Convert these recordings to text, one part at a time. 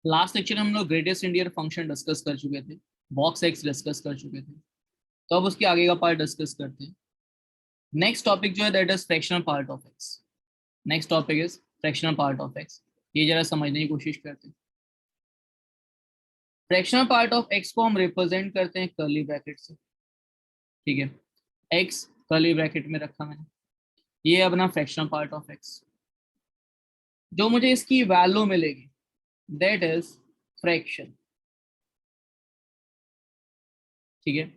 Last lecture में हम लोग ग्रेटेस्ट इंटीजर फंक्शन डिस्कस कर चुके थे, बॉक्स एक्स डिस्कस कर चुके थे। तो अब उसके आगे का पार्ट डिस्कस करते हैं। नेक्स्ट टॉपिक जो है that is fractional part of x. Next topic is fractional part of x. ये जरा समझने की कोशिश करते हैं। फ्रैक्शनल पार्ट ऑफ एक्स को हम रिप्रेजेंट करते हैं कर्ली ब्रैकेट से। ठीक है, एक्स कर्ली ब्रैकेट में रखा मैंने, ये है अपना फ्रैक्शनल पार्ट ऑफ एक्स। जो मुझे इसकी वैल्यू मिलेगी दैट इज फ्रैक्शन। ठीक है,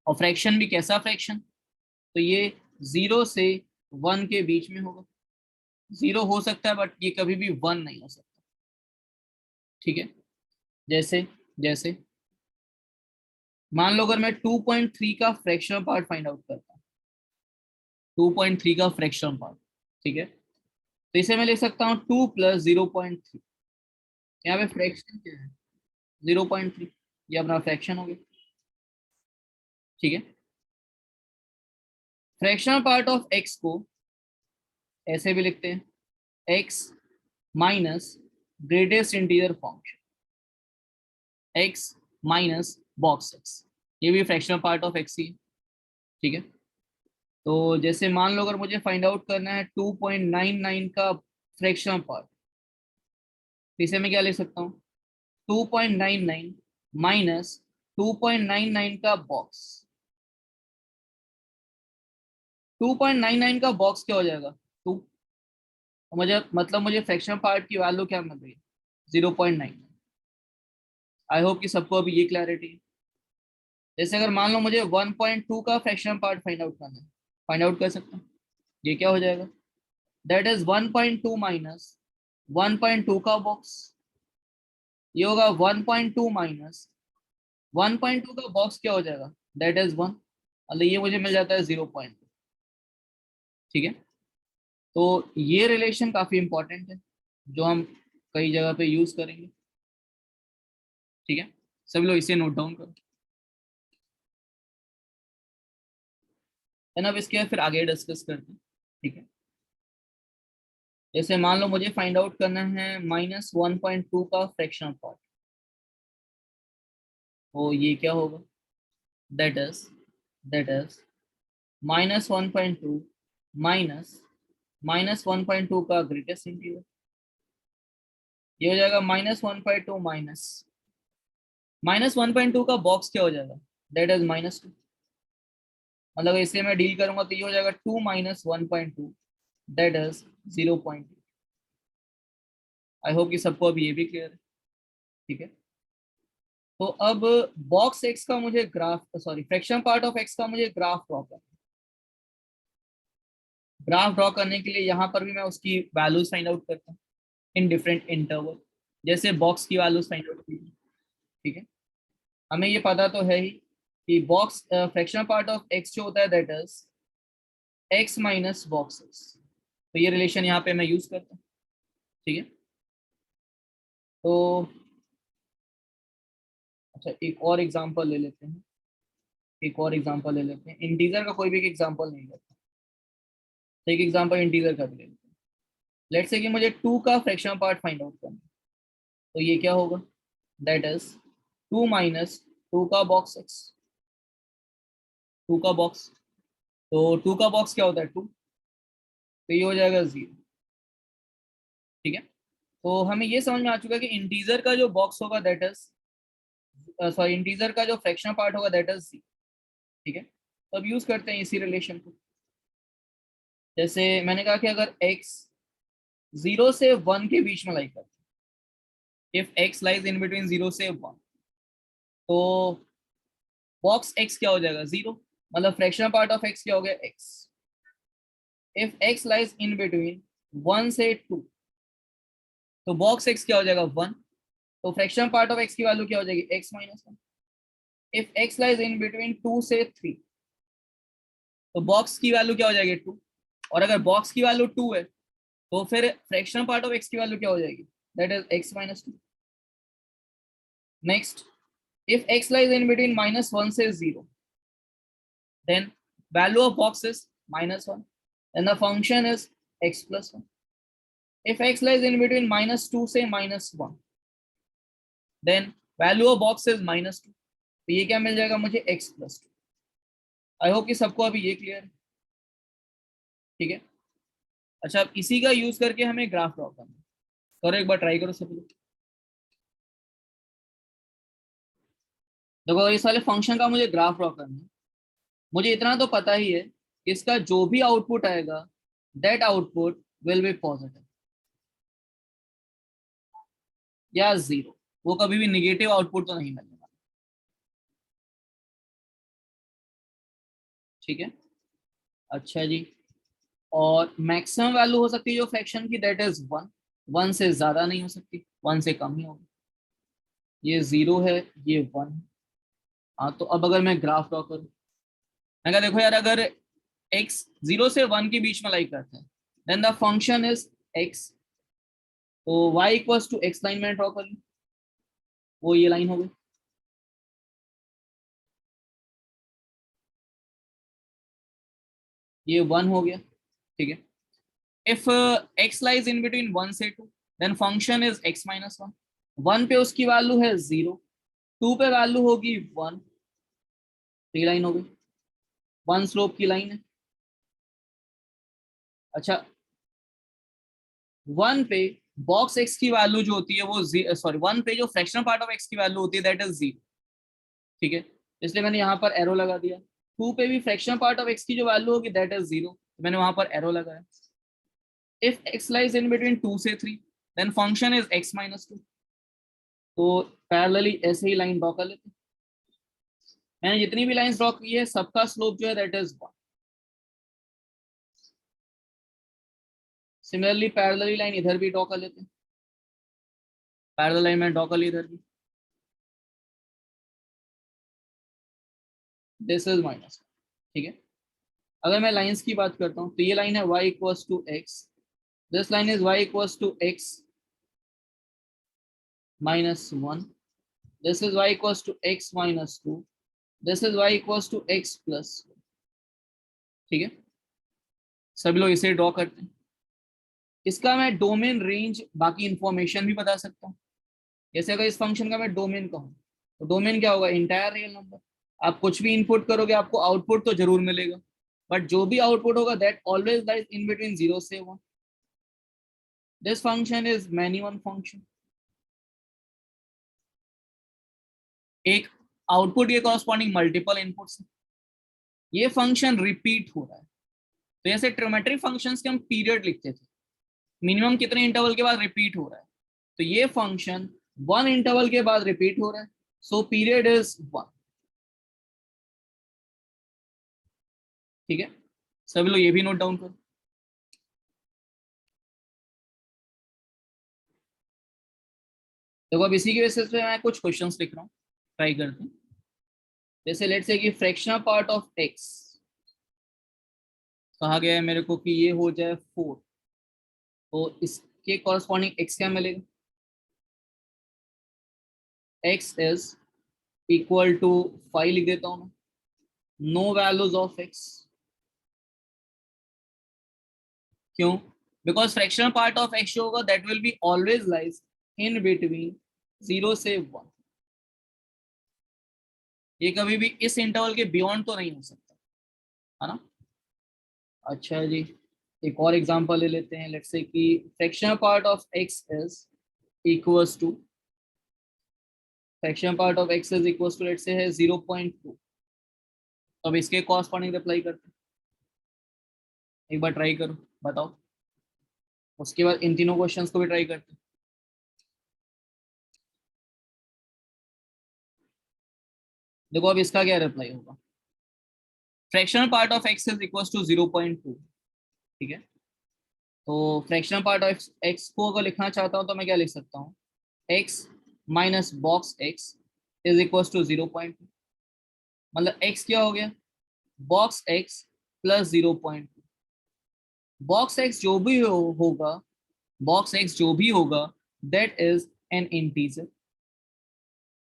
और फ्रैक्शन भी कैसा फ्रैक्शन, तो ये 0 से 1 के बीच में होगा। 0 हो सकता है बट ये कभी भी 1 नहीं हो सकता। ठीक है, जैसे जैसे मान लो अगर मैं 2.3 का फ्रैक्शनल पार्ट फाइंड आउट करता हूँ, 2.3 का फ्रैक्शनल पार्ट। ठीक है, तो इसे मैं लिख सकता हूँ 2 प्लस 0.3। यहाँ पे फ्रैक्शन क्या है, 0.3। ये अपना फ्रैक्शन हो गया। ठीक है, फ्रैक्शनल पार्ट ऑफ एक्स को ऐसे भी लिखते हैं, x minus greatest integer function, x minus box x. ये भी फ्रैक्शनल पार्ट ऑफ एक्स ही है। ठीक है, तो जैसे मान लो अगर मुझे फाइंड आउट करना है 2.99 का फ्रैक्शनल पार्ट, तो इसे मैं क्या ले सकता हूँ, 2.99 माइनस 2.99 का बॉक्स। 2.99 का बॉक्स क्या हो जाएगा, 2। मुझे मतलब मुझे फ्रैक्शनल पार्ट की वैल्यू क्या मिल रही है, 0.9। आई होप कि सबको अभी ये क्लैरिटी है। जैसे अगर मान लो मुझे 1.2 का फ्रैक्शनल पार्ट फाइंड आउट करना है, फाइंड आउट कर सकता हूँ। ये क्या हो जाएगा, दैट इज 1.2 माइनस 1.2 का बॉक्स। ये होगा 1.2 माइनस 1.2 का बॉक्स क्या हो जाएगा, दैट इज 1। मतलब ये मुझे मिल जाता है 0.2। ठीक है, तो ये रिलेशन काफी इंपॉर्टेंट है जो हम कई जगह पे यूज करेंगे। ठीक है, सभी लोग इसे नोट डाउन करो। है ना, अब इसके बाद फिर आगे डिस्कस करते हैं। ठीक है, जैसे मान लो मुझे फाइंड आउट करना है -1.2 का फ्रैक्शनल पार्ट, तो ये क्या होगा, दैट इज -1.2 माइनस -1.2 का ग्रेटेस्ट इंटीजर। ये हो जाएगा -1.2 -1.2 का बॉक्स क्या हो जाएगा, दैट इज -2। मतलब इसे मैं डील करूंगा तो ये हो जाएगा 2 minus 1.2, that is 0.2। I hope कि सबको अब ये भी क्लियर है। ठीक है, तो अब बॉक्स एक्स का मुझे graph, sorry fraction part of x का मुझे ग्राफ ड्रॉ करना है। ग्राफ ड्रॉ करने के लिए यहाँ पर भी मैं उसकी वैल्यूज फाइंड आउट करता हूँ इन डिफरेंट इंटरवल, जैसे बॉक्स की वैल्यूज फाइंड आउट की। ठीक है, हमें ये पता तो है ही कि box fractional part of x जो होता है that is x minus box x. तो ये रिलेशन यहाँ पे मैं यूज करता हूँ। ठीक है, तो अच्छा एक और एग्जांपल ले लेते हैं। एक और एग्जांपल ले लेते हैं, इंटीजर का कोई भी एक एग्जांपल नहीं लेते। तो एक एग्जांपल इंटीजर का भी ले लेते हैं। लेट्स से कि मुझे 2 का फ्रैक्शनल पार्ट फाइंड आउट करना है, तो ये क्या होगा, दैट इज 2 माइनस 2 का बॉक्स एक्स। 2 का बॉक्स, तो 2 का बॉक्स क्या होता है, 2। तो ये हो जाएगा 0। ठीक है, तो हमें ये समझ में आ चुका है कि इंटीजर का जो बॉक्स होगा दैट इज, सॉरी इंटीजर का जो फ्रैक्शनल पार्ट होगा दैट इज 0। ठीक है, तो अब यूज करते हैं इसी रिलेशन को। जैसे मैंने कहा कि अगर x 0 से 1 के बीच में लाई करता है, if x lies in between 0 से 1, तो बॉक्स x क्या हो जाएगा, 0। मतलब फ्रैक्शनल पार्ट ऑफ x क्या हो गया, x। If x lies in between 1 से 2, तो बॉक्स x क्या हो जाएगा, 1। तो फ्रैक्शनल पार्ट ऑफ x की वैल्यू क्या हो जाएगी, x-1। If x lies in between 2 से 3, तो बॉक्स की वैल्यू क्या हो जाएगी, 2। और अगर बॉक्स की वैल्यू 2 है तो फिर फ्रैक्शनल पार्ट ऑफ x की वैल्यू क्या हो जाएगी, that is x-2। Next, if x lies in between -1 से 0, then value of box is -1, and the function is x plus 1. If x lies in between -2 से -1, then value of box is -2, तो ये क्या मिल जाएगा मुझे x+2। आई होप कि सबको अभी ये क्लियर है, ठीक है। अच्छा, अब इसी का यूज करके हमें ग्राफ ड्रॉ करना है। करो एक बार ट्राई करो सब लोग। देखो इस वाले फंक्शन का मुझे ग्राफ ड्रॉ करना है। मुझे इतना तो पता ही है कि इसका जो भी आउटपुट आएगा that output will be positive या जीरो, वो कभी भी निगेटिव आउटपुट तो नहीं मिलने वाला, ठीक है। अच्छा जी, और मैक्सिमम वैल्यू हो सकती है जो फ्रैक्शन की, दैट इज 1। 1 से ज्यादा नहीं हो सकती, 1 से कम ही होगी। ये 0 है, ये 1 है। हाँ, तो अब अगर मैं ग्राफ ड्रॉ करूँ, मैं कहा देखो यार, अगर x 0 से 1 के बीच में लाई करते हैं then the function is x, तो y equals to x line में ड्रॉ कर लूँ, वो ये लाइन हो गई। ये 1 हो गया, ठीक है। If x lies in between 1 से 2 देन फंक्शन इज x-1। 1 पे उसकी वैल्यू है 0, 2 पे वैल्यू होगी 1, तो ये लाइन हो गई, 1 स्लोप की लाइन है। अच्छा, 1 पे बॉक्स x की वैल्यू जो होती है वो सॉरी 1 पे जो फ्रैक्शनल पार्ट ऑफ x की वैल्यू होती है दैट इज 0, ठीक है। इसलिए मैंने यहाँ पर एरो लगा दिया। 2 पे भी फ्रैक्शनल पार्ट ऑफ x की जो वैल्यू होगी दैट इज 0, तो मैंने वहां पर एरो लगाया। If x lies in between 2 से 3 देन फंक्शन इज x-2, तो पैरेलली ऐसे ही लाइन ड्रॉ कर लेते हैं। मैंने जितनी भी लाइंस ड्रॉ की है सबका स्लोप जो है that is 1। Similarly parallelly line इधर भी ड्रॉ कर लेते हैं, पैरेलल लाइन में ड्रॉ कर ली इधर भी, दिस इज -1, ठीक है। अगर मैं लाइंस की बात करता हूँ तो ये लाइन है y equals to x, this line is y equals to x -1, this is y equals to x -2, this is y equals to x+1, ठीक है। सभी लोग इसे ड्रॉ करते हैं। इसका मैं डोमेन, रेंज, बाकी इंफॉर्मेशन भी बता सकता हूँ। जैसे अगर इस फंक्शन का मैं डोमेन कहूँ तो डोमेन क्या होगा, इंटायर रियल नंबर। आप कुछ भी इनपुट करोगे आपको आउटपुट तो जरूर मिलेगा, बट जो भी आउटपुट होगा that always lies in between 0 से 1। This function is many one function. एक आउटपुट के कॉरस्पॉन्डिंग मल्टीपल इनपुट्स, ये फंक्शन रिपीट हो रहा है। तो जैसे ट्रिमेट्रिक फंक्शंस के हम पीरियड लिखते थे, मिनिमम कितने इंटरवल के बाद रिपीट हो रहा है, तो ये फंक्शन 1 इंटरवल के बाद रिपीट हो रहा है, सो पीरियड इज 1, ठीक है। सभी लोग ये भी नोट डाउन करो। देखो अब इसी की बेसिस पे मैं कुछ क्वेश्चंस लिख रहा हूँ, ट्राई करते हैं। जैसे लेट्स से कि फ्रैक्शनल पार्ट ऑफ x कहा गया है मेरे को कि ये हो जाए 4, तो इसके कॉरस्पॉन्डिंग x क्या मिलेगा, x इज इक्वल टू 5 लिख देता हूँ मैं, नो वैल्यूज ऑफ x। क्यों? Because fractional part of x जो होगा that will be always lies in between 0 से 1, ये कभी भी इस इंटरवल के बियॉन्ड तो नहीं हो सकता, है ना। अच्छा जी, एक और एग्जांपल ले लेते हैं। लेट्स से कि fractional part of x is equals to, fractional part of x is equals to let's say है 0.2। तो अब इसके कॉरस्पॉन्डिंग अप्लाई करते हैं, एक बार ट्राई करो, बताओ। उसके बाद इन तीनों क्वेश्चंस को भी ट्राई करते हैं। देखो अब इसका क्या रिप्लाई होगा, fractional part of x is equals to 0.2, ठीक है। तो फ्रैक्शनल पार्ट ऑफ x को अगर लिखना चाहता हूँ तो मैं क्या लिख सकता हूँ, x minus box x is equals to 0.2, मतलब x क्या हो गया, box x plus 0.2। Box x जो भी होगा, बॉक्स x जो भी होगा दैट इज एन इंटीजर,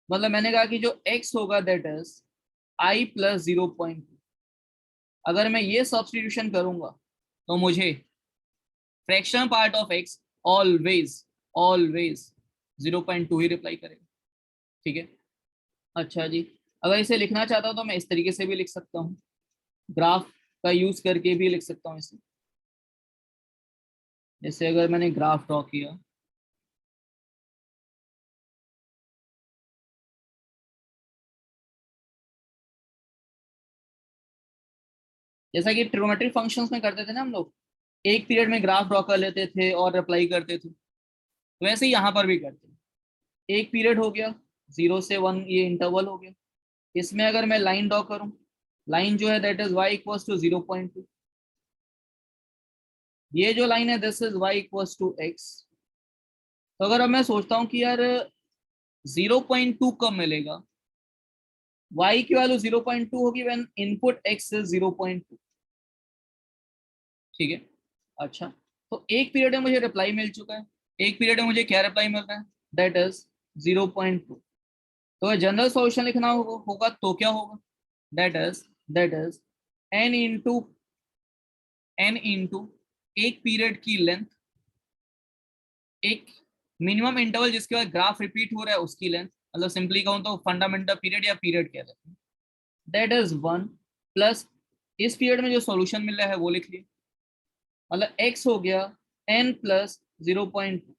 मतलब मैंने कहा कि जो x होगा दैट इज i प्लस 0.2। अगर मैं ये सब्स्टिट्यूशन करूंगा तो मुझे fractional part of x always always 0.2 he reply करेगा। ठीक है। अच्छा जी, अगर इसे लिखना चाहता हूँ तो मैं इस तरीके से भी लिख सकता हूँ, ग्राफ का यूज करके भी लिख सकता हूँ इसे। जैसे अगर मैंने ग्राफ ड्रॉ किया, जैसा कि ट्रिग्नोमेट्रिक फंक्शंस में करते थे ना हम लोग, एक पीरियड में ग्राफ ड्रॉ कर लेते थे और अप्लाई करते थे, वैसे ही यहाँ पर भी करते हैं। एक पीरियड हो गया, 0 से 1 ये इंटरवल हो गया, इसमें अगर मैं लाइन ड्रॉ करूं, लाइन जो है that is y equals to 0.2, ये जो लाइन है this is y equals to x। तो अगर अब मैं सोचता हूँ कि यार 0.2 कब मिलेगा, y की वैल्यू 0.2 होगी व्हेन इनपुट x इज 0.2। ठीक है। अच्छा, तो एक पीरियड में मुझे रिप्लाई मिल चुका है, एक पीरियड में मुझे क्या रिप्लाई मिल रहा है, दैट इज 0.2। तो जनरल सॉल्यूशन लिखना होगा तो क्या होगा, दैट इज n इंटू एक पीरियड की लेंथ, एक मिनिमम इंटरवल जिसके बाद ग्राफ रिपीट हो रहा है उसकी लेंथ, मतलब सिंपली कहूँ तो फंडामेंटल पीरियड या पीरियड कह देते हैं, दैट इज 1 प्लस इस पीरियड में जो सॉल्यूशन मिल रहा है वो लिख लिया, मतलब x हो गया n plus 0.2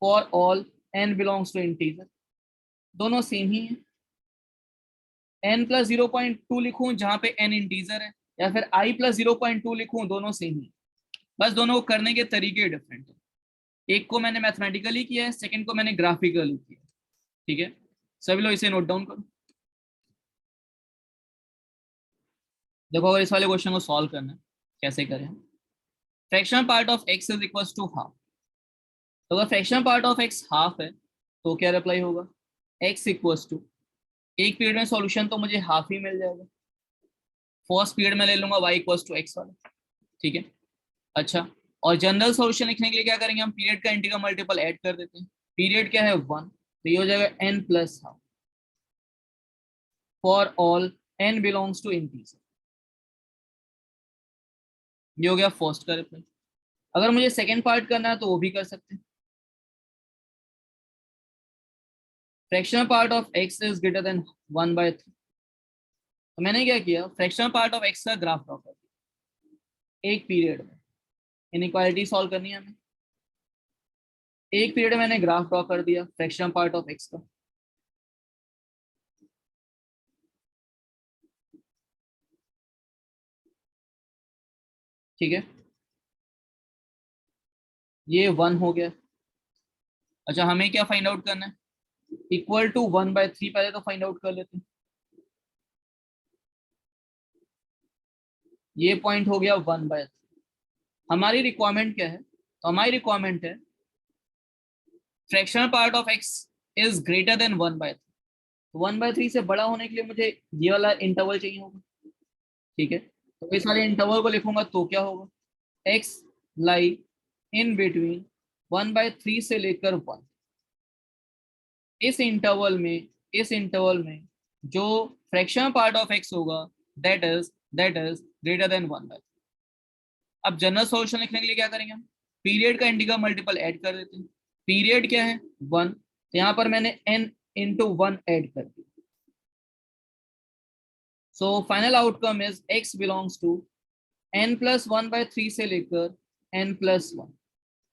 for all n belongs to integer, दोनों सेम ही है। n प्लस 0.2 लिखूं जहां पे n इंटीजर है, या फिर i प्लस 0.2 लिखूं, दोनों सेम ही, बस दोनों को करने के तरीके डिफरेंट है। एक को मैंने मैथमेटिकली किया है, सेकंड को मैंने ग्राफिकली किया है। ठीक है, सभी लोग इसे नोट डाउन करो। देखो अगर इस वाले क्वेश्चन को सॉल्व करना है, कैसे करें, fractional part of x is equal to half. तो अगर fractional part of x half है तो क्या रिप्लाई होगा, x इक्वल्स टू, एक पीरियड में सॉल्यूशन तो मुझे हाफ ही मिल जाएगा, फर्स्ट पीरियड में ले लूंगा y इक्वल्स टू x वाला। ठीक है। अच्छा, और जनरल सॉल्यूशन लिखने के लिए क्या करेंगे, हम पीरियड का इंटीग्रल मल्टीपल ऐड कर देते हैं, पीरियड क्या है 1, तो ये हो जाएगा n plus half for all n belongs to integer. ये हो गया फर्स्ट का रिप्लाई। अगर मुझे सेकेंड पार्ट करना है तो वो भी कर सकते हैं, fractional part of x is greater then 1/3। तो मैंने क्या किया, फ्रैक्शनल पार्ट ऑफ x का ग्राफ ड्रॉ कर दिया एक पीरियड में, इनइक्वालिटी सॉल्व करनी है हमें, एक पीरियड में मैंने ग्राफ ड्रॉ कर दिया फ्रैक्शनल पार्ट ऑफ x का। ठीक है, ये 1 हो गया। अच्छा, हमें क्या फाइंड आउट करना है, इक्वल टू 1/3 पहले तो फाइंड आउट कर लेते हैं। ये पॉइंट हो गया 1/3। हमारी रिक्वायरमेंट क्या है, तो हमारी रिक्वायरमेंट है fractional part of x is greater then 1/3। 1/3 से बड़ा होने के लिए मुझे ये वाला इंटरवल चाहिए होगा। ठीक है, तो इस वाले इंटरवल को लिखूंगा तो क्या होगा, x लाई इन बिटवीन 1/3 से लेकर 1। इस इंटरवल में जो फ्रैक्शनल पार्ट ऑफ x होगा दैट इज ग्रेटर देन 1/3। अब जनरल सॉल्यूशन लिखने के लिए क्या करेंगे, हम पीरियड का इंटीग्रल मल्टीपल ऐड कर देते हैं, पीरियड क्या है 1, तो यहाँ पर मैंने n इंटू 1 ऐड कर दिया। So final outcome is x belongs to n plus 1/3 से लेकर n plus 1,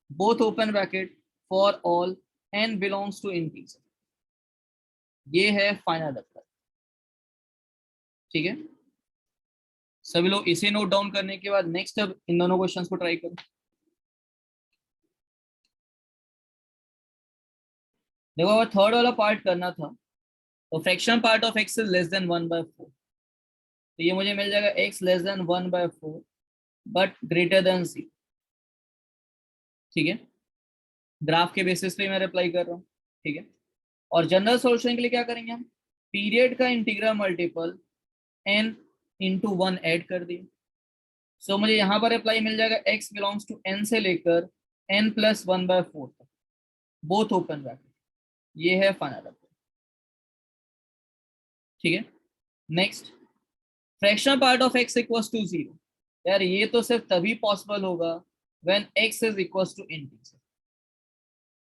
both open bracket for all n belongs to integer. ये है फाइनल आंसर। ठीक है, सभी लोग इसे नोट डाउन करने के बाद नेक्स्ट अब इन दोनों क्वेश्चंस को ट्राई करो। देखो अगर थर्ड वाला पार्ट करना था तो fraction part of x is less then 1/4, तो ये मुझे मिल जाएगा x less than 1/4 but greater than 0। ठीक है, ग्राफ के बेसिस पे मैं अप्लाई कर रहा हूँ। ठीक है, और जनरल सॉल्यूशन के लिए क्या करेंगे, हम पीरियड का integral multiple n into 1 add कर दिए। सो मुझे यहाँ पर अप्लाई मिल जाएगा x बिलोंग्स टू n से लेकर n प्लस 1/4 तक, बोथ ओपन ब्रैकेट। ये है फाइनल आंसर। ठीक है, next fractional part of x equals to 0। यार ये तो सिर्फ तभी पॉसिबल होगा when x is equals to integer,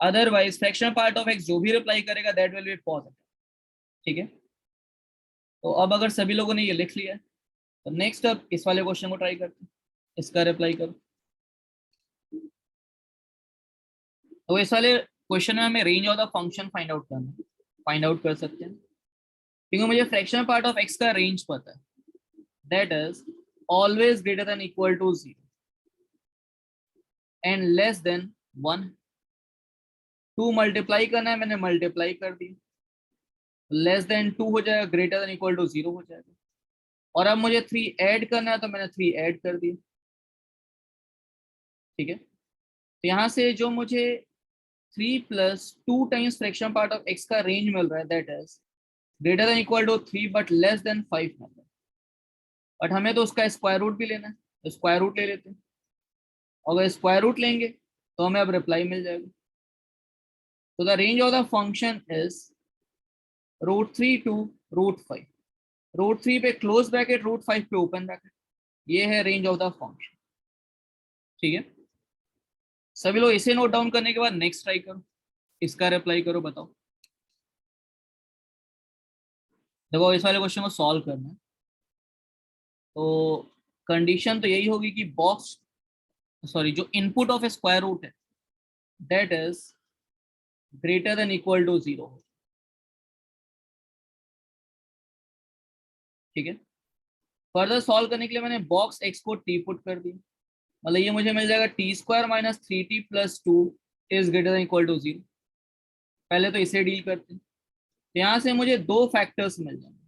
otherwise fractional part of x जो भी रिप्लाई करेगा दैट विल बी पॉजिटिव। ठीक है, तो अब अगर सभी लोगों ने ये लिख लिया है तो नेक्स्ट अब इस वाले क्वेश्चन को ट्राई करते हैं, इसका रिप्लाई करो। तो इस वाले क्वेश्चन में हमें range of the function find out करना है, फाइंड आउट कर सकते हैं क्योंकि मुझे फ्रैक्शनल पार्ट ऑफ एक्स का रेंज पता है, that is always greater than equal to 0 and less than 1। 2 multiply करना है, मैंने मल्टीप्लाई कर दिया, लेस देन 2 हो जाएगा, ग्रेटर देन इक्वल टू 0 हो जाएगा। और अब मुझे 3 ऐड करना है तो मैंने 3 ऐड कर दिया। ठीक है, तो यहाँ से जो मुझे 3 plus 2 times fraction part of x का रेंज मिल रहा है, that is greater than equal to 3 but less than 5 मिल रहा है। बट हमें तो उसका स्क्वायर रूट भी लेना है, तो स्क्वायर रूट ले लेते हैं। अगर स्क्वायर रूट लेंगे तो हमें अब रिप्लाई मिल जाएगा। तो the range of the function is √3 to √5। √3 पे क्लोज ब्रैकेट, √5 पे ओपन ब्रैकेट, ये है रेंज ऑफ द फंक्शन। ठीक है, सभी लोग इसे नोट डाउन करने के बाद नेक्स्ट ट्राई करो, इसका रिप्लाई करो, बताओ। देखो इस वाले क्वेश्चन को सॉल्व करना है तो कंडीशन तो यही होगी कि बॉक्स सॉरी जो input of a square root है that is greater than equal to 0। ठीक है, फर्दर सॉल्व करने के लिए मैंने बॉक्स एक्स को टी पुट कर दिया, मतलब ये मुझे मिल जाएगा t² minus 3t plus 2 is greater than equal to 0। पहले तो इसे डील करते हैं, तो यहाँ से मुझे दो फैक्टर्स मिल जाएंगे।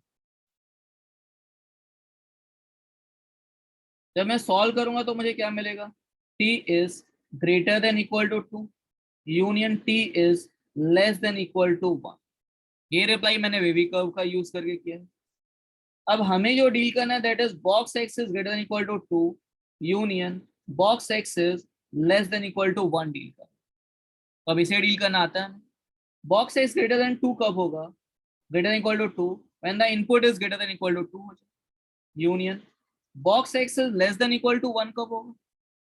जब मैं सॉल्व करूंगा तो मुझे क्या मिलेगा, t is greater than equal to 2 union t is less than equal to 1। ये रिप्लाई मैंने वेवी कर्व का यूज करके किया है। अब हमें जो डील करना है that is box x is greater than equal to 2 union box x is less than equal to 1 deal करना। तो अब इसे डील करना आता है। बॉक्स एक्स ग्रेटर देन 2 कब होगा, greater than equal to 2 when the input is greater than equal to 2 हो जाए। Union box x is less than equal to 1 कब होगा,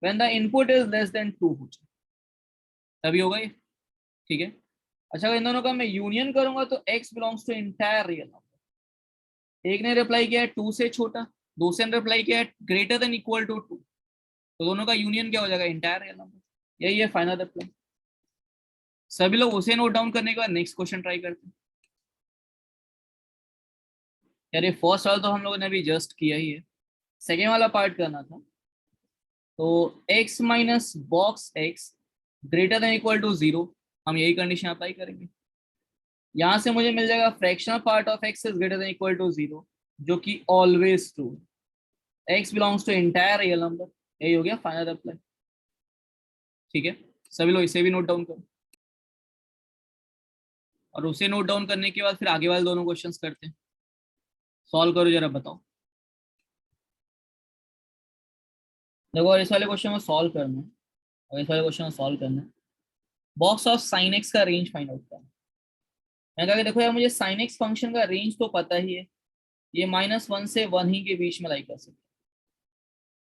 when the input is less than 2 हो जाए, तभी होगा ये। ठीक है, अच्छा अगर इन दोनों का मैं यूनियन करूंगा तो x belongs to entire real number. एक ने रिप्लाई किया है 2 से छोटा, दूसरे ने रिप्लाई किया है ग्रेटर देन इक्वल टू 2, तो दोनों का यूनियन क्या हो जाएगा, इंटायर रियल नंबर। यही है फाइनल रिप्लाई। सभी लोग उसे नोट डाउन करने के बाद नेक्स्ट क्वेश्चन ट्राई करते हैं। यार ये फर्स्ट वाला तो हम लोगों ने अभी जस्ट किया ही है, सेकेंड वाला पार्ट करना था। तो x minus box x greater than equal to 0, हम यही कंडीशन अप्लाई करेंगे। यहाँ से मुझे मिल जाएगा fractional part of x is greater than equal to 0, जो कि ऑलवेज ट्रू है। x belongs to entire real number, यही हो गया फाइनल अप्लाई। ठीक है, सभी लोग इसे भी नोट डाउन करो और उसे नोट डाउन करने के बाद फिर आगे वाले दोनों क्वेश्चंस करते हैं। सॉल्व करो जरा, बताओ। देखो और इस वाले क्वेश्चन को सॉल्व करना है, और इस वाले क्वेश्चन को सॉल्व करना है, बॉक्स ऑफ साइन एक्स का रेंज फाइंड आउट करना है। मैंने कहा कि देखो यार मुझे साइन एक्स फंक्शन का रेंज तो पता ही है, ये -1 से 1 ही के बीच में लाई कर सकते हैं,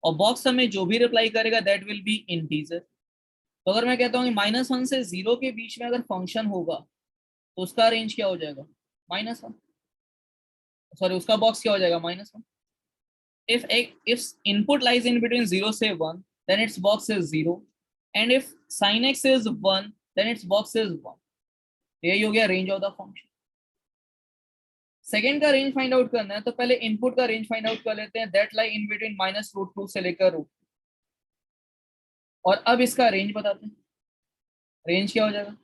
और बॉक्स हमें जो भी रिप्लाई करेगा दैट विल बी इंटीजर। तो अगर मैं कहता हूँ कि -1 से 0 के बीच में अगर फंक्शन होगा तो उसका रेंज क्या हो जाएगा, -1, सॉरी उसका बॉक्स क्या हो जाएगा, -1। if input lies in between 0 से 1 then its box is 0, and if sin x is 1 then its box is 1। यही हो गया range of the function. Second का रेंज फाइंड आउट करना है तो पहले इनपुट का रेंज फाइंड आउट कर लेते हैं, दैट लाई इन बिटवीन -√2 से लेकर √2। और अब इसका रेंज बताते हैं, रेंज क्या हो जाएगा,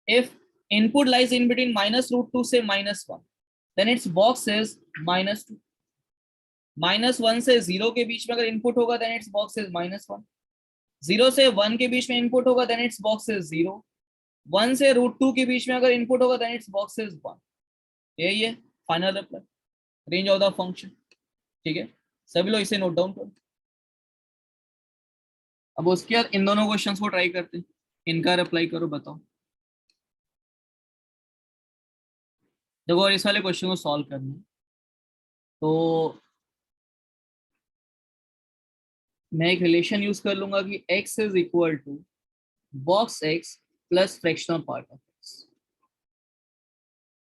if input lies in between -√2 से -1 then its box is -2। -1 से 0 के बीच में अगर इनपुट होगा देन इट्स बॉक्स इज -1। 0 से 1 के बीच में इनपुट होगा देन इट्स बॉक्स इज 0। 1 से √2 के बीच में अगर इनपुट होगा देन इट्स बॉक्स इज 1। यही है final reply, range of the function. ठीक है, सभी लोग इसे नोट डाउन करो। अब उसके बाद इन दोनों क्वेश्चंस को ट्राई करते हैं, इनका रिप्लाई करो, बताओ। देखो और इस वाले क्वेश्चन को सॉल्व करना है तो मैं एक रिलेशन यूज कर लूंगा कि x is equal to box x plus fractional part of x।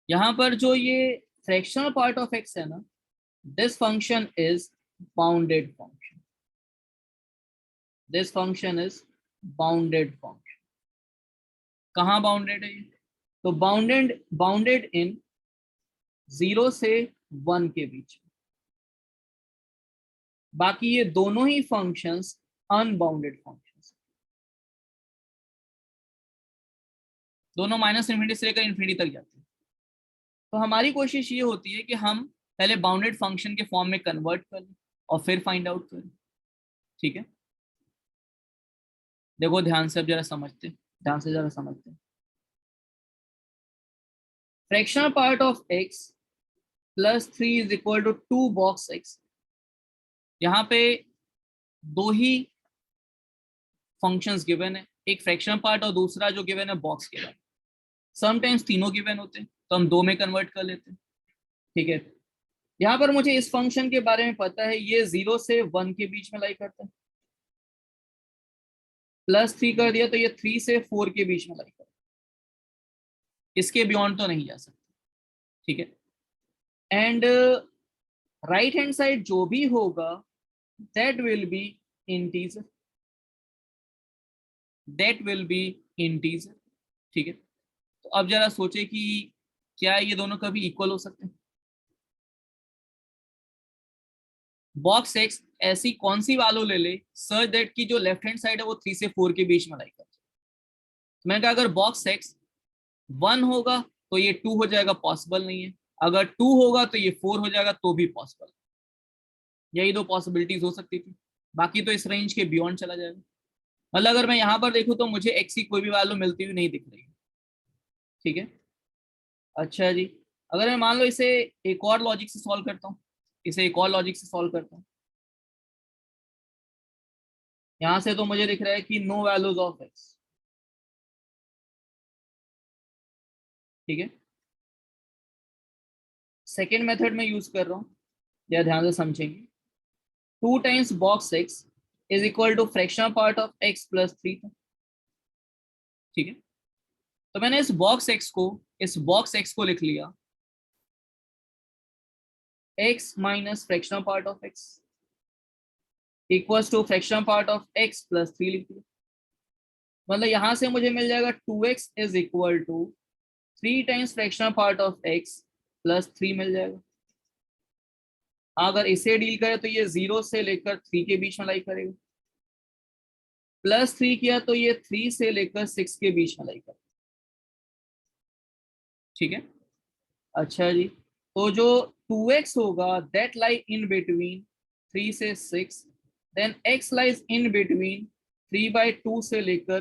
यहाँ पर जो ये फ्रैक्शनल पार्ट ऑफ एक्स है ना, this function is bounded function, this function is bounded function. कहाँ बाउंडेड है ये? तो बाउंडेड बाउंडेड इन 0 से 1 के बीच में। बाकी ये दोनों ही फंक्शंस अनबाउंडेड फंक्शंस, दोनों माइनस इन्फिनिटी से लेकर इन्फिनिटी तक जाते हैं। तो हमारी कोशिश ये होती है कि हम पहले बाउंडेड फंक्शन के फॉर्म में कन्वर्ट करें और फिर फाइंड आउट करें। ठीक है, देखो ध्यान से अब जरा समझते, ध्यान से जरा समझते। Fractional part of x plus 3 is equal to 2 box x। यहाँ पे दो ही फंक्शंस गिवन है, एक फ्रैक्शनल पार्ट और दूसरा जो गिवन है बॉक्स गिवन। समटाइम्स तीनों गिवन होते हैं तो हम दो में कन्वर्ट कर लेते हैं। ठीक है, यहाँ पर मुझे इस फंक्शन के बारे में पता है, ये 0 से 1 के बीच में लाई करता है। प्लस 3 कर दिया तो ये 3 से 4 के बीच में लाई करता है, इसके बियॉन्ड तो नहीं जा सकता। ठीक है, एंड राइट हैंड साइड जो भी होगा that will be integer, that will be integer. ठीक है, तो अब जरा सोचे कि क्या ये दोनों कभी इक्वल हो सकते हैं? बॉक्स एक्स ऐसी कौन सी वैल्यू ले ले सच दैट की जो लेफ्ट हैंड साइड है वो 3 से 4 के बीच में लाई कर। मैंने कहा अगर बॉक्स एक्स 1 होगा तो ये 2 हो जाएगा, पॉसिबल नहीं है। अगर 2 होगा तो ये 4 हो जाएगा, तो भी पॉसिबल। यही दो पॉसिबिलिटीज हो सकती थी, बाकी तो इस रेंज के बियॉन्ड चला जाएगा। मतलब अगर मैं यहाँ पर देखूँ तो मुझे एक्स की कोई भी वैल्यू मिलती हुई नहीं दिख रही है। ठीक है, अच्छा जी, अगर मैं मान लो इसे एक और लॉजिक से सॉल्व करता हूँ, इसे एक और लॉजिक से सॉल्व करता हूँ, यहां से तो मुझे दिख रहा है कि नो वैल्यूज ऑफ एक्स। ठीक है, सेकेंड मेथड में यूज कर रहा हूँ, या ध्यान से समझेंगे। 2 times box x is equal to fractional part of x plus 3 था। ठीक है, तो मैंने इस बॉक्स एक्स को लिख लिया x minus fractional part of x equals to fractional part of x plus 3 लिख दिया। मतलब यहां से मुझे मिल जाएगा 2x is equal to 3 times fractional part of x plus 3 मिल जाएगा। अगर इसे डील करें तो ये 0 से लेकर 3 के बीच में लाई करेगा, प्लस 3 किया तो ये 3 से लेकर 6 के बीच में लाई करेगा। ठीक है, अच्छा जी, तो जो 2x होगा दैट लाई इन बिटवीन 3 से 6, then x lies in between 3/2 से लेकर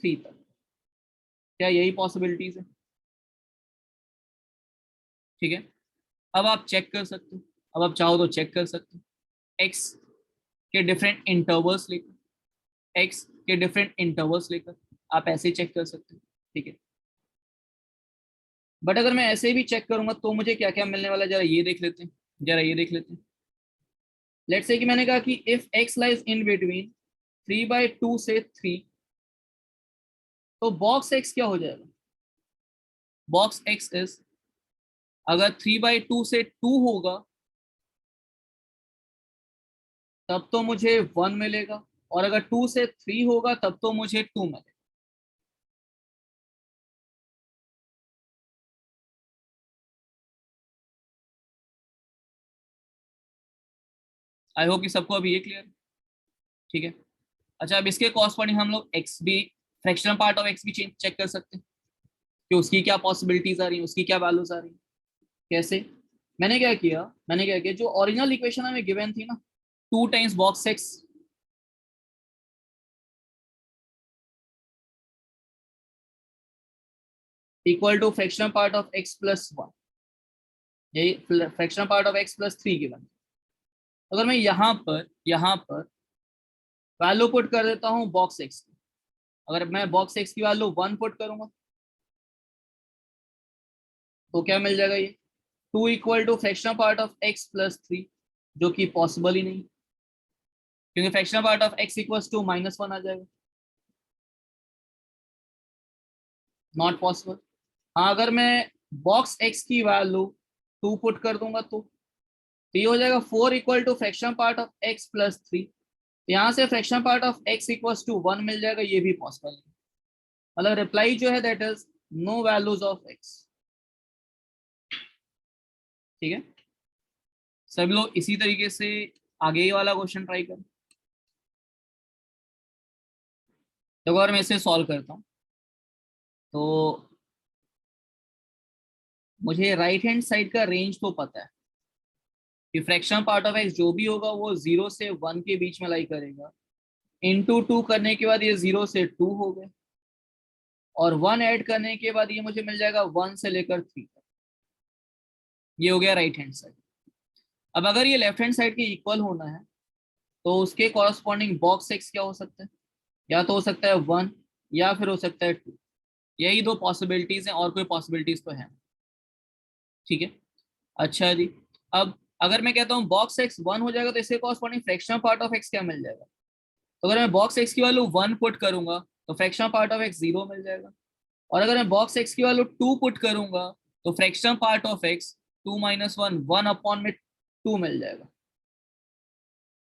3 तक। क्या यही पॉसिबिलिटीज है? ठीक है, अब आप चेक कर सकते हो, अब आप चाहो तो चेक कर सकते हो, एक्स के डिफरेंट इंटरवल्स लेकर, एक्स के डिफरेंट इंटरवल्स लेकर आप ऐसे चेक कर सकते हो। ठीक है, बट अगर मैं ऐसे भी चेक करूंगा तो मुझे क्या क्या मिलने वाला है, जरा ये देख लेते हैं, जरा ये देख लेते हैं। लेट्स से कि मैंने कहा कि if x lies in between 3/2 से 3, तो बॉक्स एक्स क्या हो जाएगा? बॉक्स एक्स इज, अगर 3/2 से 2 होगा तब तो मुझे 1 मिलेगा, और अगर 2 से 3 होगा तब तो मुझे 2 मिलेगा। आई होप कि सबको अभी ये क्लियर। ठीक है, अच्छा, अब इसके कॉरस्पॉन्डिंग हम लोग एक्स भी, फ्रैक्शनल पार्ट ऑफ एक्स भी चेक कर सकते हैं कि उसकी क्या पॉसिबिलिटीज आ रही है, उसकी क्या वैल्यूज आ रही है। कैसे? मैंने क्या किया जो ओरिजिनल इक्वेशन हमें गिवन थी ना, 2 times box x equal to fractional part of x plus 1, यही fractional part of x plus 3 given. अगर मैं यहाँ पर वैल्यू पुट कर देता हूँ बॉक्स एक्स की, अगर मैं बॉक्स एक्स की वैल्यू 1 पुट करूंगा तो क्या मिल जाएगा? ये 2 equal to fractional part of x plus 3, जो कि पॉसिबल ही नहीं, क्योंकि fractional part of x equals to -1 आ जाएगा, नॉट पॉसिबल। हाँ, अगर मैं बॉक्स एक्स की वैल्यू 2 पुट कर दूंगा तो ये हो जाएगा 4 equal to fraction part of x plus 3। यहाँ से fraction part of x equals to 1 मिल जाएगा, ये भी पॉसिबल है। मतलब रिप्लाई जो है that is no values of x. ठीक है, सब लोग इसी तरीके से आगे ही वाला क्वेश्चन ट्राई करें। तो अगर मैं इसे सॉल्व करता हूँ तो मुझे राइट हैंड साइड का रेंज तो पता है कि फ्रैक्शन पार्ट ऑफ एक्स जो भी होगा वो 0 से 1 के बीच में लाई करेगा। इंटू 2 करने के बाद ये 0 से 2 हो गए, और 1 ऐड करने के बाद ये मुझे मिल जाएगा 1 से लेकर 3 तक। ये हो गया राइट हैंड साइड। अब अगर ये लेफ्ट हैंड साइड के इक्वल होना है तो उसके कॉरस्पॉन्डिंग बॉक्स एक्स क्या हो सकता है? या तो हो सकता है 1 या फिर हो सकता है 2। यही दो पॉसिबिलिटीज हैं, और कोई पॉसिबिलिटीज तो है। ठीक है, अच्छा जी। अब अगर मैं कहता हूँ बॉक्स एक्स 1 हो जाएगा तो इसके corresponding fractional part of x क्या मिल जाएगा? तो अगर मैं बॉक्स एक्स की वैल्यू 1 पुट करूंगा तो फ्रैक्शनल पार्ट ऑफ एक्स 0 मिल जाएगा। और अगर मैं बॉक्स एक्स की वैल्यू 2 पुट करूंगा तो fractional part of x 2 minus 1 1 upon में 2 मिल जाएगा।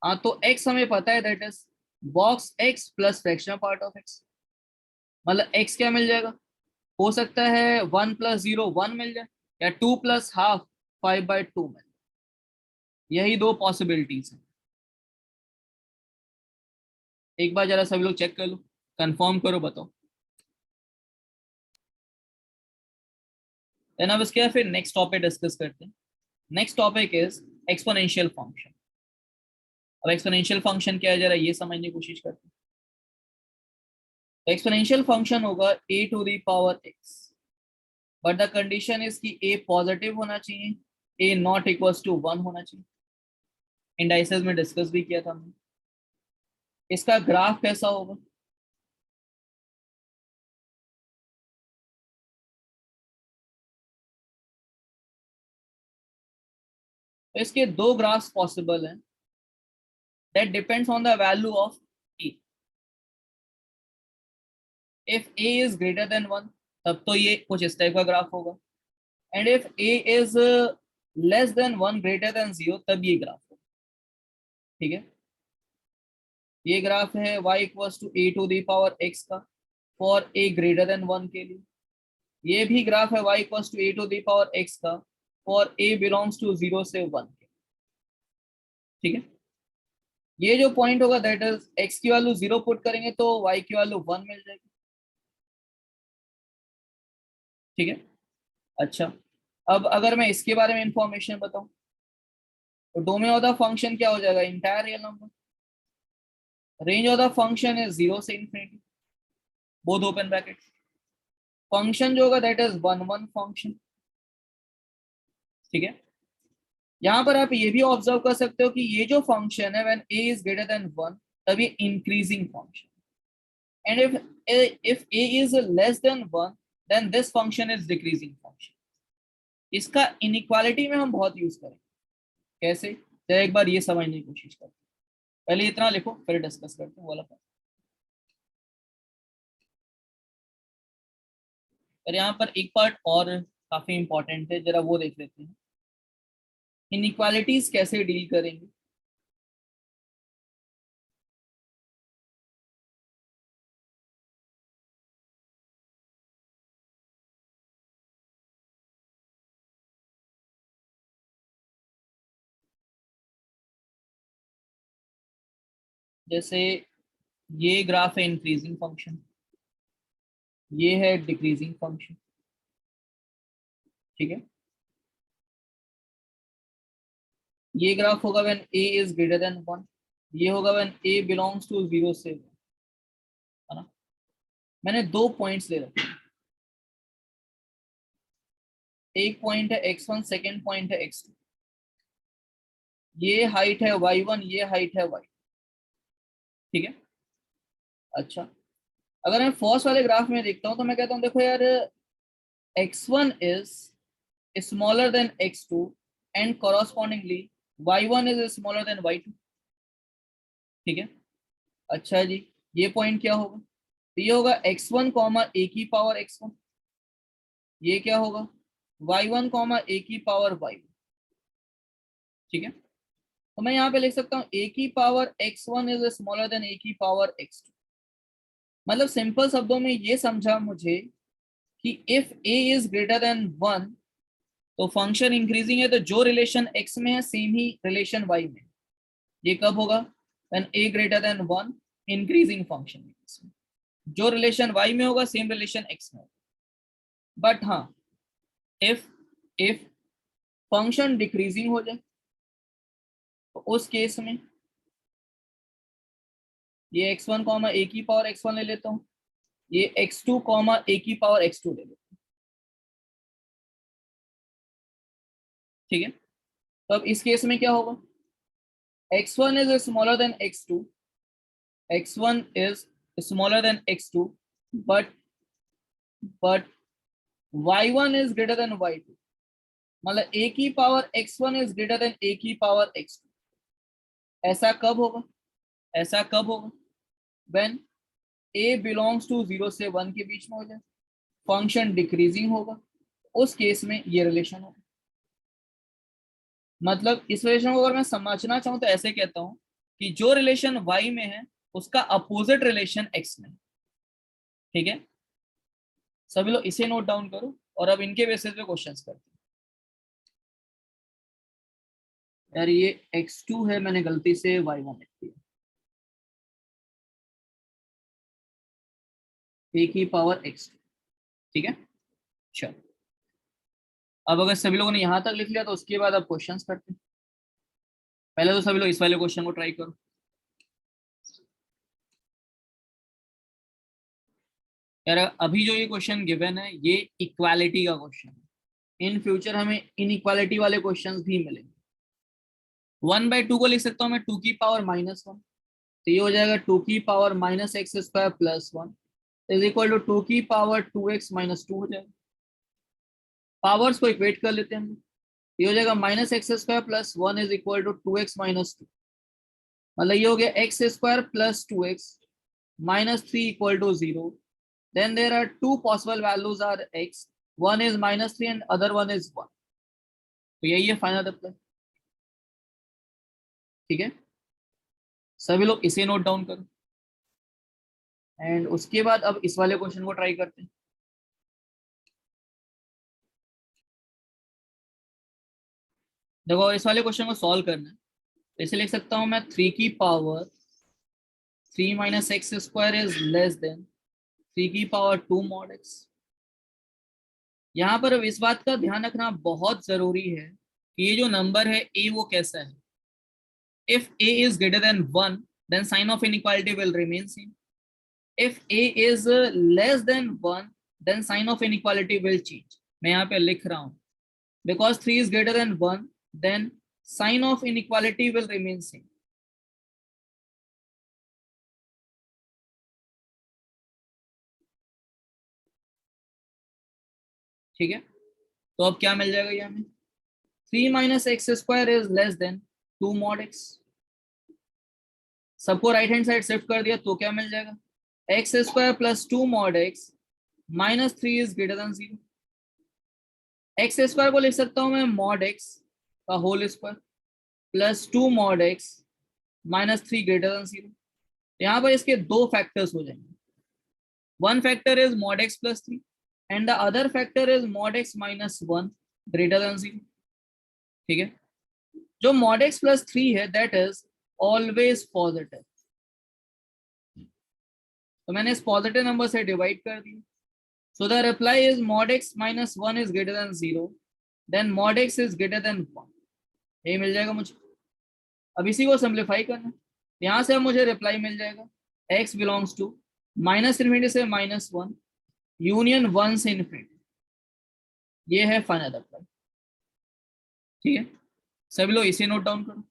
हाँ, तो एक्स हमें पता है that is box x plus fractional part of x. मतलब एक्स क्या मिल जाएगा? हो सकता है 1 प्लस 0 1 मिल जाए, या 2 प्लस हाफ 5/2 मिल जाए। यही दो पॉसिबिलिटीज हैं। एक बार जरा सभी लोग चेक कर लो, कंफर्म करो, बताओ। देन अब इसके बाद फिर नेक्स्ट टॉपिक डिस्कस करते हैं। Next topic is exponential function. अब एक्सपोनेंशियल फंक्शन क्या है जरा ये समझने की कोशिश करते हैं। तो एक्सपोनेंशियल फंक्शन होगा a to the power x, but the condition is कि a पॉजिटिव होना चाहिए, a नॉट इक्वल्स टू 1 होना चाहिए। इंडाइसेस में डिस्कस भी किया था हमने। इसका ग्राफ कैसा होगा? तो इसके दो ग्राफ्स पॉसिबल हैं, that depends on the value of a। If a is greater than 1 तब तो ये कुछ इस टाइप का ग्राफ होगा, and if a is less than 1 greater than 0 तब ये ग्राफ होगा। ठीक है, ये ग्राफ है y equals to a to the power x का फॉर a ग्रेटर देन 1 के लिए। ये भी ग्राफ है y equals to a to the power x का फॉर a बिलोंग्स टू 0 से 1 के। ठीक है, ये जो पॉइंट होगा दैट इज x की वैल्यू 0 पुट करेंगे तो y की वैल्यू 1 मिल जाएगी। ठीक है, अच्छा। अब अगर मैं इसके बारे में इंफॉर्मेशन बताऊं तो डोमेन ऑफ द फंक्शन क्या हो जाएगा? Entire real number. Range of the function is 0 से infinity, both open bracket. Function जो होगा दैट इज 1 1 फंक्शन। ठीक है, यहाँ पर आप ये भी ऑब्जर्व कर सकते हो कि ये जो फंक्शन है when a is greater than 1 तब ये increasing function, and if a is less than 1 then this function is decreasing function. इसका इनइक्वालिटी में हम बहुत यूज करेंगे। कैसे? तो एक बार ये समझने की कोशिश करते हैं। पहले इतना लिखो फिर डिस्कस करते हैं वाला पार्ट। और यहाँ पर एक पार्ट और काफी इंपॉर्टेंट है, जरा वो देख लेते हैं। इनइक्वालिटीज कैसे डील करेंगे? जैसे ये ग्राफ है इंक्रीजिंग फंक्शन, ये है डिक्रीजिंग फंक्शन। ठीक है, ये ग्राफ होगा when a is greater than 1, ये होगा व्हेन a बिलोंग्स टू 0 से 1, है ना? मैंने दो पॉइंट्स ले रखे हैं, एक पॉइंट है x1, सेकंड पॉइंट है x2। ये हाइट है y1, ये हाइट है y। ठीक है, अच्छा। अगर मैं फर्स्ट वाले ग्राफ में देखता हूँ तो मैं कहता हूँ देखो यार, x1 is smaller then x2 and correspondingly y1 is smaller then y2। ठीक है, अच्छा जी। ये पॉइंट क्या होगा? तो ये होगा x1 कॉमा a की पावर x1। ये क्या होगा? y1 कॉमा ए की पावर y1, ठीक है। तो मैं यहाँ पे लिख सकता हूँ ए की power x1 is smaller than a की पावर x2। मतलब सिंपल शब्दों में ये समझा मुझे कि if a is greater than 1 तो फंक्शन इंक्रीजिंग है, तो जो रिलेशन x में है सेम ही रिलेशन y में। ये कब होगा? When a greater than 1 increasing function. जो रिलेशन y में होगा सेम रिलेशन x में होगा। बट हाँ, इफ इफ फंक्शन डिक्रीजिंग हो जाए तो उस केस में ये x1 कॉमा ए की पावर x1 ले लेता हूँ, ये x2 कॉमा ए की पावर x2 ले लेता हूँ, ठीक है। तो अब इस केस में क्या होगा? x1 is smaller then x2, x1 is smaller then x2, but y1 is greater then y2। मतलब a की power x1 is greater then a की पावर x2। ऐसा कब होगा? ऐसा कब होगा? व्हेन a बिलोंग्स टू 0 से 1 के बीच में हो जाए, फंक्शन डिक्रीजिंग होगा, उस केस में ये रिलेशन होगा। मतलब इस रिलेशन को अगर मैं समझना चाहूँ तो ऐसे कहता हूँ कि जो रिलेशन y में है उसका अपोजिट रिलेशन x में, ठीक है। सभी लोग इसे नोट डाउन करो और अब इनके बेसिस पे क्वेश्चंस करते हैं। यार ये x2 है, मैंने गलती से y1 लिख दिया, a की पावर x2, ठीक है। चलो, अब अगर सभी लोगों ने यहां तक लिख लिया तो उसके बाद अब क्वेश्चंस करते हैं। पहले तो सभी लोग इस वाले क्वेश्चन को ट्राई करो। यार अभी जो ये क्वेश्चन गिवन है ये इक्वालिटी का क्वेश्चन है। इन फ्यूचर हमें इनइक्वालिटी वाले क्वेश्चंस भी मिलेंगे। 1/2 को लिख सकता हूँ मैं 2 की पावर -1, तो ये हो जाएगा 2 की power -x² plus 1 is equal to 2 की पावर 2x-2 हो जाएगा। पावर्स को इक्वेट कर लेते हैं हम। ये हो जाएगा -x² plus 1 is equal to 2x-2। मतलब ये हो गया x² plus 2x -3 equal to 0। Then there are two possible values are x. One is -3 and other one is 1. तो यही है फाइनल रिप्लाई, ठीक है। सभी लोग इसे नोट डाउन करो एंड उसके बाद अब इस वाले क्वेश्चन को ट्राई करते हैं। देखो इस वाले क्वेश्चन को सॉल्व करना है, तो इसे लिख सकता हूं मैं 3 की power 3 minus x square is less then 3 की पावर 2 मॉड x। यहाँ पर अब इस बात का ध्यान रखना बहुत जरूरी है कि ये जो नंबर है a वो कैसा है। If a is greater than 1 then sign of inequality will remain same. If a is less than 1 then sign of inequality will change. मैं यहाँ पे लिख रहा हूँ because 3 is greater than 1 then sign of inequality will remain same. ठीक है, तो अब क्या मिल जाएगा ये हमें? 3 minus x square is less than 2 mod x। सबको राइट हैंड साइड शिफ्ट कर दिया तो क्या मिल जाएगा? X square plus 2 mod x -3 is greater than 0। X square को लिख सकता हूं मैं मॉड x का whole square plus 2 mod x -3 greater than 0। यहाँ पर इसके दो फैक्टर्स हो जाएंगे। One factor is mod x plus 3 and the other factor is mod x -1 greater than 0, ठीक है। जो मॉड x प्लस 3 है दैट इज ऑलवेज पॉजिटिव, तो मैंने इस पॉजिटिव नंबर से डिवाइड कर दिया। So the reply is mod x -1 is greater than 0 then mod x is greater than 1। ये मिल जाएगा मुझे। अब इसी को सिंप्लीफाई करना, यहाँ से अब मुझे रिप्लाई मिल जाएगा x बिलोंग्स टू -∞ से -1 यूनियन 1 से इन्फिनिटी। ये है फाइनल रिप्लाई, ठीक है। सभी लोग इसे नोट डाउन करो।